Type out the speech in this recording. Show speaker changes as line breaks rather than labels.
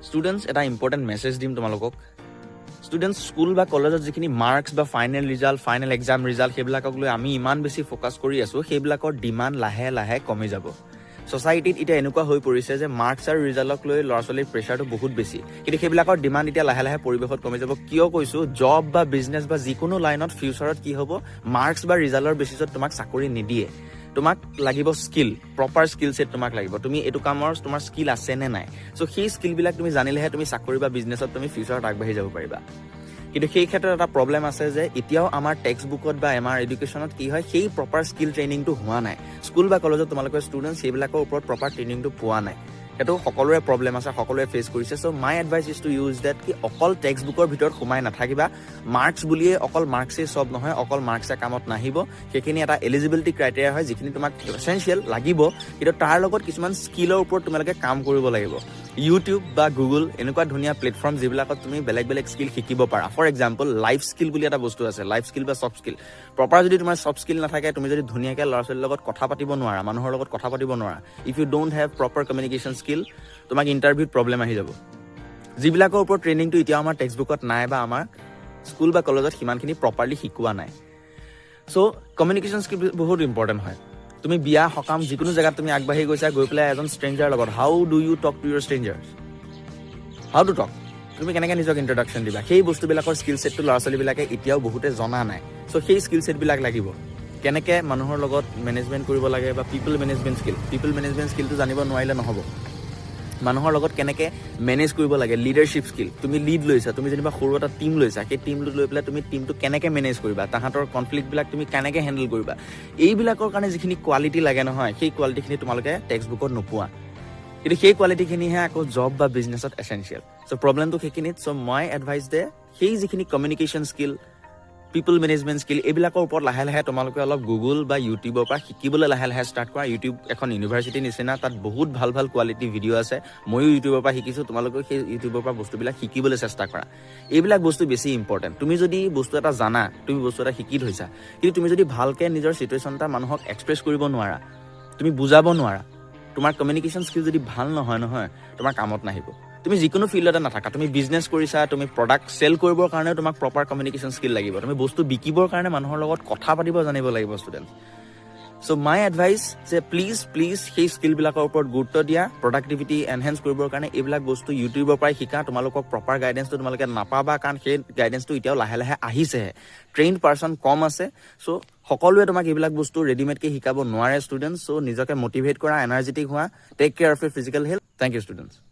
students এটা important message দিম তোমালোকক ষ্টুডেণ্টছ স্কুল বা কলেজত যিখিনি মাৰ্কছ বা final result final exam result সেইবিলাকক লৈ আমি ইমান বেছি ফ'কাছ কৰি আছোঁ সেইবিলাকৰ ডিমাণ্ড লাহে লাহে কমি যাব ছ'চাইটিত এতিয়া এনেকুৱা হৈ পৰিছে যে মাৰ্কছ আৰু ৰিজাল্টক লৈ ল'ৰা ছোৱালীৰ প্ৰেছাৰটো বহুত বেছি কিন্তু সেইবিলাকৰ ডিমাণ্ড এতিয়া লাহে লাহে পৰিৱেশত কমি যাব কিয় কৈছোঁ জব বা বিজনেছ বা যিকোনো লাইনত ফিউচাৰত কি হ'ব মাৰ্কছ বা ৰিজাল্টৰ বেচিছত তোমাক চাকৰি নিদিয়ে তোমাক লাগিব স্কিল প্ৰপাৰ স্কিল ছেট তোমাক লাগিব তুমি এইটো কামৰ তোমাৰ স্কিল আছে নে নাই চ' সেই স্কিলবিলাক তুমি জানিলেহে তুমি চাকৰি বা বিজনেছত তুমি ফিউচাৰত আগবাঢ়ি যাব পাৰিবা কিন্তু সেই ক্ষেত্ৰত এটা প্ৰব্লেম আছে যে এতিয়াও আমাৰ টেক্সট বুকত বা আমাৰ এডুকেশ্যনত কি হয় সেই প্ৰপাৰ স্কিল ট্ৰেইনিংটো হোৱা নাই স্কুল বা কলেজত তোমালোকৰ ষ্টুডেণ্টছ সেইবিলাকৰ ওপৰত প্ৰপাৰ ট্ৰেইনিংটো পোৱা নাই সেইটো সকলোৰে প্ৰব্লেম আছে সকলোৱে ফেচ কৰিছে so' my advice is to use that কি অকল টেক্সট বুকৰ ভিতৰত সোমাই নাথাকিবা মাৰ্কছ বুলিয়ে অকল মাৰ্কছেই চব নহয় অকল মাৰ্কছে কামত নাহিব সেইখিনি এটা এলিজিবিলিটি ক্ৰাইটেৰিয়া হয় যিখিনি তোমাক এছেঞ্চিয়েল লাগিব কিন্তু তাৰ লগত কিছুমান স্কিলৰ ওপৰত তোমালোকে কাম কৰিব লাগিব ইউটিউব বা গুগল এনেকুৱা ধুনীয়া প্লেটফৰ্ম যিবিলাকত তুমি বেলেগ বেলেগ স্কিল শিকিব পাৰা ফৰ এক্সাম্পল লাইফ স্কিল বুলি এটা বস্তু আছে লাইফ স্কিল বা ছফ্ট স্কিল প্ৰপাৰ যদি তোমাৰ ছফ্ট স্কিল নাথাকে তুমি যদি ধুনীয়াকৈ ল'ৰা ছোৱালীৰ লগত কথা পাতিব নোৱাৰা মানুহৰ লগত কথা পাতিব নোৱাৰা if you don't have proper communication skill তোমাক ইণ্টাৰভিউত প্ৰব্লেম আহি যাব যিবিলাকৰ ওপৰত ট্ৰেইনিংটো এতিয়াও আমাৰ টেক্সট বুকত নাই বা আমাৰ স্কুল বা কলেজত সিমানখিনি প্ৰপাৰলি শিকোৱা নাই চ' কমিউনিকেশ্যন স্কিল বহুত ইম্পৰ্টেণ্ট হয় তুমি বিয়া সকাম যিকোনো জেগাত তুমি আগবাঢ়ি গৈছা গৈ পেলাই এজন ষ্ট্ৰেঞ্জাৰ লগত how do you talk to your stranger how to talk তুমি কেনেকৈ নিজক ইণ্ট্ৰডাকশ্যন দিবা সেই বস্তুবিলাকৰ স্কিল ছেটটো ল'ৰা ছোৱালীবিলাকে এতিয়াও বহুতে জনা নাই চ' সেই স্কিল ছেটবিলাক লাগিব কেনেকৈ মানুহৰ লগত মেনেজমেণ্ট কৰিব লাগে বা পিপল মেনেজমেণ্ট স্কিলটো জানিব নোৱাৰিলে নহ'ব মানুহৰ লগত কেনেকৈ মেনেজ কৰিব লাগে লিডাৰশ্বিপ স্কিল তুমি লিড লৈছা তুমি যেনিবা সৰু এটা টীম লৈছা সেই টীমটো লৈ পেলাই তুমি টীমটো কেনেকৈ মেনেজ কৰিবা তাহাঁতৰ কনফ্লিক্টবিলাক তুমি কেনেকৈ হেণ্ডেল কৰিবা এইবিলাকৰ কাৰণে যিখিনি কোৱালিটি লাগে নহয় সেই কোৱালিটিখিনি তোমালোকে টেক্সট বুকত নোপোৱা কিন্তু সেই কোৱালিটিখিনিহে আকৌ জব বা বিজনেছত এছেঞ্চিয়েল চ' প্ৰব্লেমটো সেইখিনিত চ' মই এডভাইচ দে সেই যিখিনি কমিউনিকেশ্যন স্কিল পিপল মেনেজমেণ্ট স্কিল এইবিলাকৰ ওপৰত লাহে লাহে তোমালোকে অলপ গুগল বা ইউটিউবৰ পৰা শিকিবলৈ লাহে লাহে ষ্টাৰ্ট কৰা ইউটিউব এখন ইউনিভাৰ্চিটিৰ নিচিনা তাত বহুত ভাল ভাল কোৱালিটি ভিডিঅ' আছে ময়ো ইউটিউবৰ পৰা শিকিছোঁ তোমালোকেও সেই ইউটিউবৰ পৰা বস্তুবিলাক শিকিবলৈ চেষ্টা কৰা এইবিলাক বস্তু বেছি ইম্পৰ্টেণ্ট তুমি যদি বস্তু এটা জানা তুমি বস্তু এটা শিকি থৈছা কিন্তু তুমি যদি ভালকৈ নিজৰ চিটুৱেশ্যন এটা মানুহক এক্সপ্ৰেছ কৰিব নোৱাৰা তুমি বুজাব নোৱাৰা তোমাৰ কমিউনিকেশ্যন স্কিল যদি ভাল নহয় তোমাৰ কামত নাহিব তুমি যিকোনো ফিল্ডতে নাথাকা তুমি বিজনেছ কৰিছা তুমি প্ৰডাক্ট চেল কৰিবৰ কাৰণে তোমাক প্ৰপাৰ কমিউনিকেশ্যন স্কিল লাগিব তুমি বস্তু বিকিবৰ কাৰণে মানুহৰ লগত কথা পাতিব জানিব লাগিব ষ্টুডেণ্ট চ' মাই এডভাইচ যে প্লিজ সেই স্কিলবিলাকৰ ওপৰত গুৰুত্ব দিয়া প্ৰডাক্টিভিটি এনহেঞ্চ কৰিবৰ কাৰণে এইবিলাক বস্তু ইউটিউবৰ পৰাই শিকা তোমালোকক প্ৰপাৰ গাইডেঞ্চটো তোমালোকে নাপাবা কাৰণ সেই গাইডেঞ্চটো এতিয়াও লাহে লাহে আহিছেহে ট্ৰেইনড পাৰ্চন কম আছে চ' সকলোৱে তোমাক এইবিলাক বস্তু ৰেডিমেডকৈ শিকাব নোৱাৰে ষ্টুডেণ্টছ চ' নিজকে মটিভেট কৰা এনাৰ্জেটিক হোৱা take care of your physical health thank you students